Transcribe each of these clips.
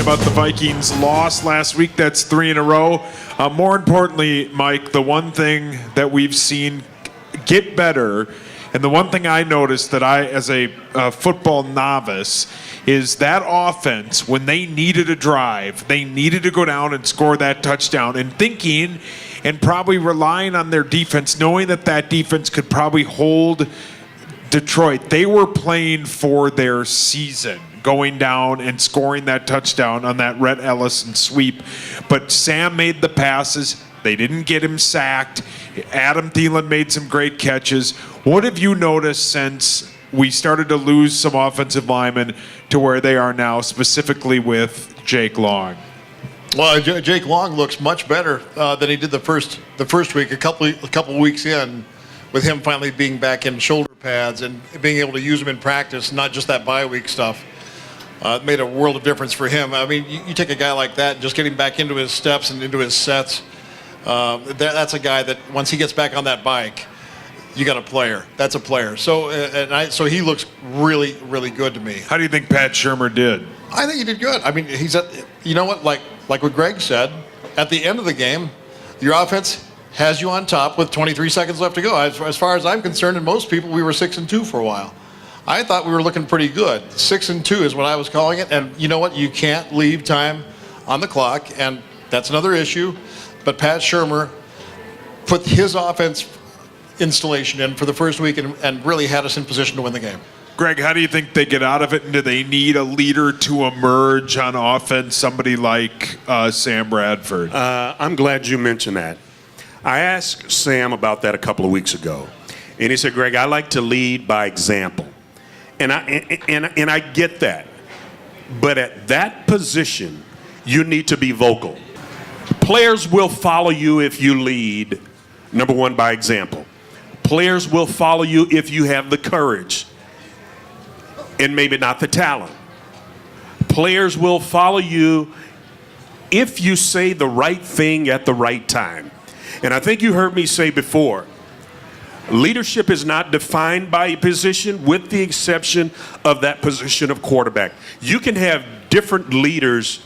about the Vikings' loss last week. That's 3 in a row. More importantly, Mike, the one thing that we've seen get better, and the one thing I noticed that I, as a football novice, is that offense, when they needed a drive, they needed to go down and score that touchdown, and thinking and probably relying on their defense, knowing that that defense could probably hold Detroit. They were playing for their season, going down and scoring that touchdown on that Rhett Ellison sweep. But Sam made the passes. They didn't get him sacked. Adam Thielen made some great catches. What have you noticed since we started to lose some offensive linemen to where they are now, specifically with Jake Long? Well, Jake Long looks much better than he did the first week. A couple weeks in, with him finally being back in shoulder pads and being able to use them in practice, not just that bye week stuff. It made a world of difference for him. I mean, you take a guy like that, just getting back into his steps and into his sets. That's a guy that once he gets back on that bike, you got a player. That's a player. So, so he looks really, really good to me. How do you think Pat Shurmur did? I think he did good. I mean, you know what, like what Greg said, at the end of the game, your offense has you on top with 23 seconds left to go. As far as I'm concerned, and most people, we were 6-2 for a while. I thought we were looking pretty good. 6-2 is what I was calling it. And you know what? You can't leave time on the clock, and that's another issue. But Pat Shurmur put his offense installation in for the first week and really had us in position to win the game. Greg, how do you think they get out of it? And do they need a leader to emerge on offense, somebody like Sam Bradford? I'm glad you mentioned that. I asked Sam about that a couple of weeks ago. And he said, Greg, I like to lead by example. And I get that. But at that position, you need to be vocal. Players will follow you if you lead, number one, by example. Players will follow you if you have the courage and maybe not the talent. Players will follow you if you say the right thing at the right time. And I think you heard me say before, leadership is not defined by a position with the exception of that position of quarterback. You can have different leaders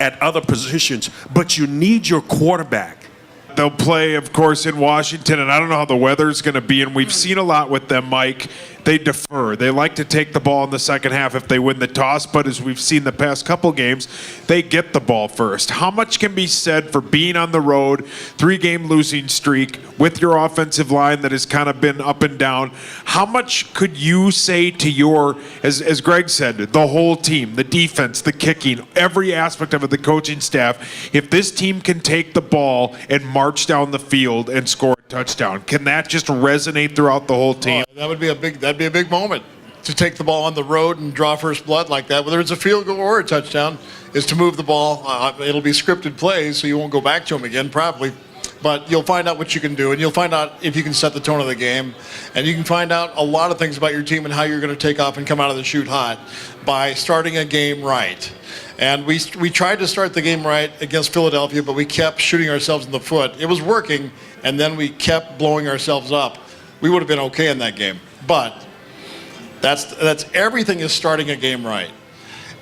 at other positions, but you need your quarterback. They'll play, of course, in Washington, and I don't know how the weather's going to be, and we've seen a lot with them, Mike. They defer. They like to take the ball in the second half if they win the toss, but as we've seen the past couple games, they get the ball first. How much can be said for being on the road, 3-game losing streak, with your offensive line that has kind of been up and down? How much could you say to your, as Greg said, the whole team, the defense, the kicking, every aspect of it, the coaching staff, if this team can take the ball and march down the field and score a touchdown, can that just resonate throughout the whole team? Oh, that'd be a big moment to take the ball on the road and draw first blood like that, whether it's a field goal or a touchdown, is to move the ball. It'll be scripted plays, so you won't go back to them again, probably. But you'll find out what you can do, and you'll find out if you can set the tone of the game. And you can find out a lot of things about your team and how you're going to take off and come out of the chute hot by starting a game right. And we tried to start the game right against Philadelphia, but we kept shooting ourselves in the foot. It was working, and then we kept blowing ourselves up. We would have been okay in that game. But that's everything is starting a game right.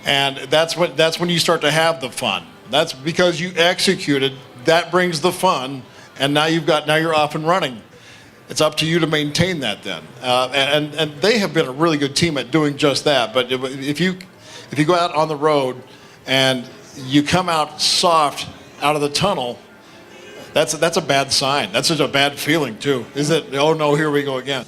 And that's when you start to have the fun. That's because you executed. That brings the fun, and now you're off and running. It's up to you to maintain that then. And they have been a really good team at doing just that. But if you go out on the road and you come out soft out of the tunnel, that's a bad sign. That's just a bad feeling too. Is it? Oh no, here we go again.